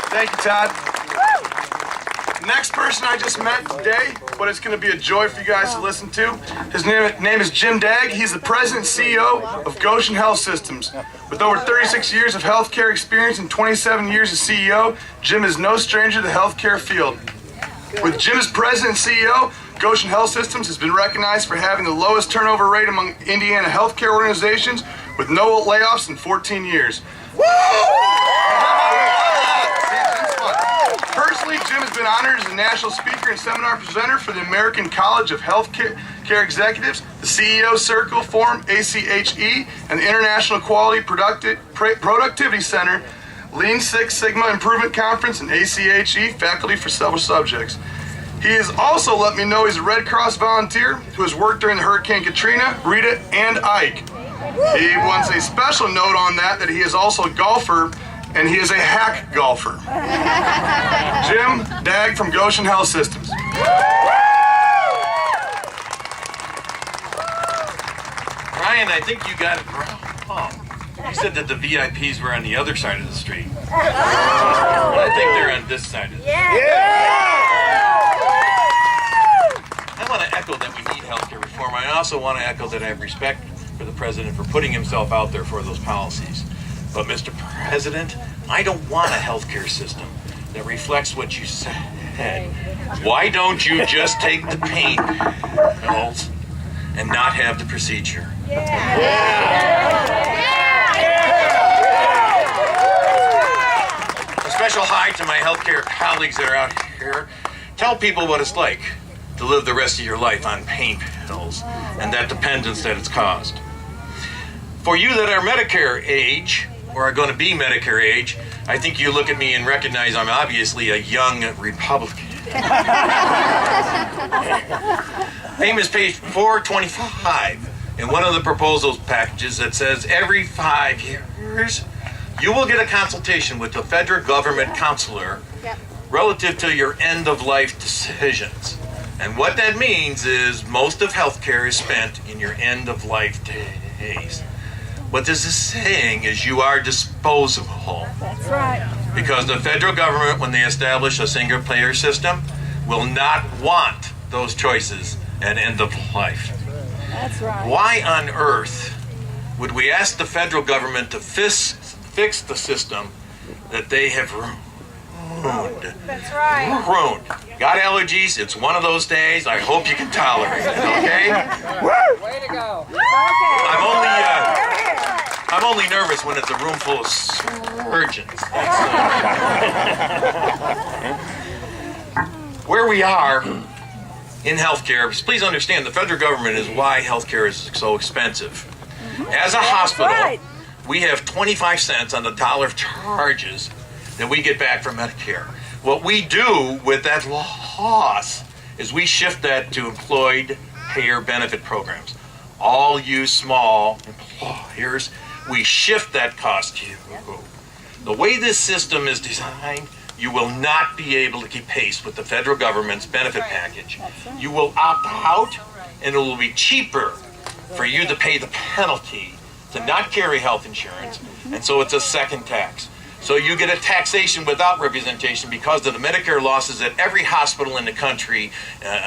Thank you, Todd. Next person I just met today, but it's going to be a joy for you guys to listen to. His name is Jim Dague. He's the president and CEO of Goshen Health Systems. With over 36 years of healthcare experience and 27 years as CEO, Jim is no stranger to the healthcare field. With Jim as president and CEO, Goshen Health Systems has been recognized for having the lowest turnover rate among Indiana healthcare organizations with no layoffs in 14 years. Personally, Jim has been honored as a national speaker and seminar presenter for the American College of Healthcare Executives, the CEO Circle Forum, ACHE, and the International Quality Productivity Center, Lean Six Sigma Improvement Conference, and ACHE faculty for several subjects. He has also let me know he's a Red Cross volunteer who has worked during the Hurricane Katrina, Rita, and Ike. He wants a special note on that he is also a golfer, and he is a hack golfer. Jim Dague from Goshen Health Systems. Ryan, I think you got it wrong. You said that the VIPs were on the other side of the street. I think they're on this side of the street. I want to echo that we need healthcare reform. I also want to echo that I have respect for the president for putting himself out there for those policies. But Mr. President, I don't want a healthcare system that reflects what you said. Why don't you just take the pain pills and not have the procedure? A special hi to my healthcare colleagues that are out here. Tell people what it's like to live the rest of your life on pain pills and that dependence that it's caused. For you that are Medicare age, or are going to be Medicare age, I think you look at me and recognize I'm obviously a young Republican. Famous page 425 in one of the proposals packages that says every 5 years you will get a consultation with the federal government counselor relative to your end-of-life decisions. And what that means is most of healthcare is spent in your end-of-life days. What this is saying is you are disposable. That's right. Because the federal government, when they establish a single-payer system, will not want those choices at end of life. That's right. Why on earth would we ask the federal government to fix the system that they have ruined? That's right. Ruined. Got allergies? It's one of those days. I hope you can tolerate it, okay? Way to go. I'm only nervous when it's a room full of surgeons. Where we are in healthcare, please understand the federal government is why healthcare is so expensive. As a hospital, we have 25 cents on the dollar of charges that we get back from Medicare. What we do with that loss is we shift that to employed payer benefit programs. All you small employers, we shift that cost to you. The way this system is designed, you will not be able to keep pace with the federal government's benefit package. You will opt out, and it will be cheaper for you to pay the penalty to not carry health insurance, and so it's a second tax. So you get a taxation without representation because of the Medicare losses that every hospital in the country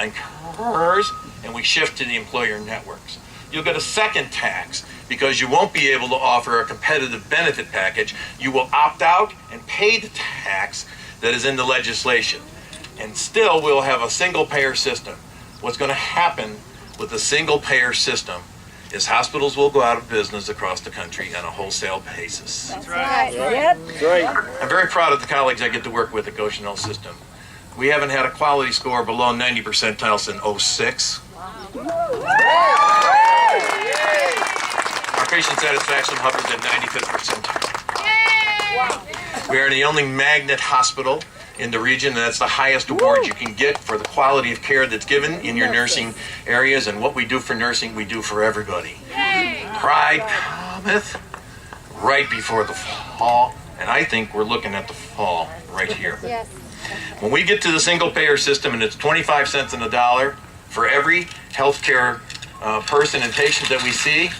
incurs, and we shift to the employer networks. You'll get a second tax because you won't be able to offer a competitive benefit package. You will opt out and pay the tax that is in the legislation. And still we'll have a single payer system. What's going to happen with a single payer system is hospitals will go out of business across the country on a wholesale basis. That's right. Yep. That's right. I'm very proud of the colleagues I get to work with at Goshen Health System. We haven't had a quality score below 90 percentile since 06. Our patient satisfaction hovers at 95th percentile. We are the only magnet hospital in the region, and that's the highest award you can get for the quality of care that's given in your nursing areas. And what we do for nursing, we do for everybody. Pride cometh right before the fall, and I think we're looking at the fall right here. Yes. When we get to the single payer system and it's 25 cents on the dollar for every healthcare person and patient that we see,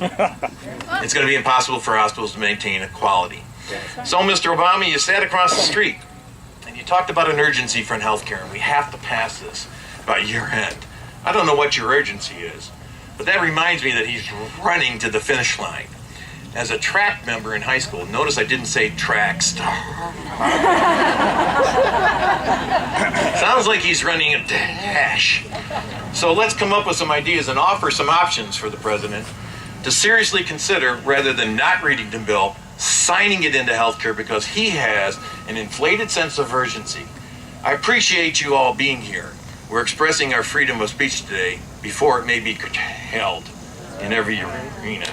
it's going to be impossible for hospitals to maintain a quality. So, Mr. Obama, you sat across the street and you talked about an urgency for healthcare, and we have to pass this by year end. I don't know what your urgency is, but that reminds me that he's running to the finish line. As a track member in high school, notice I didn't say track star. Sounds like he's running a dash. So let's come up with some ideas and offer some options for the president to seriously consider, rather than not reading the bill, signing it into healthcare because he has an inflated sense of urgency. I appreciate you all being here. We're expressing our freedom of speech today before it may be curtailed in every arena.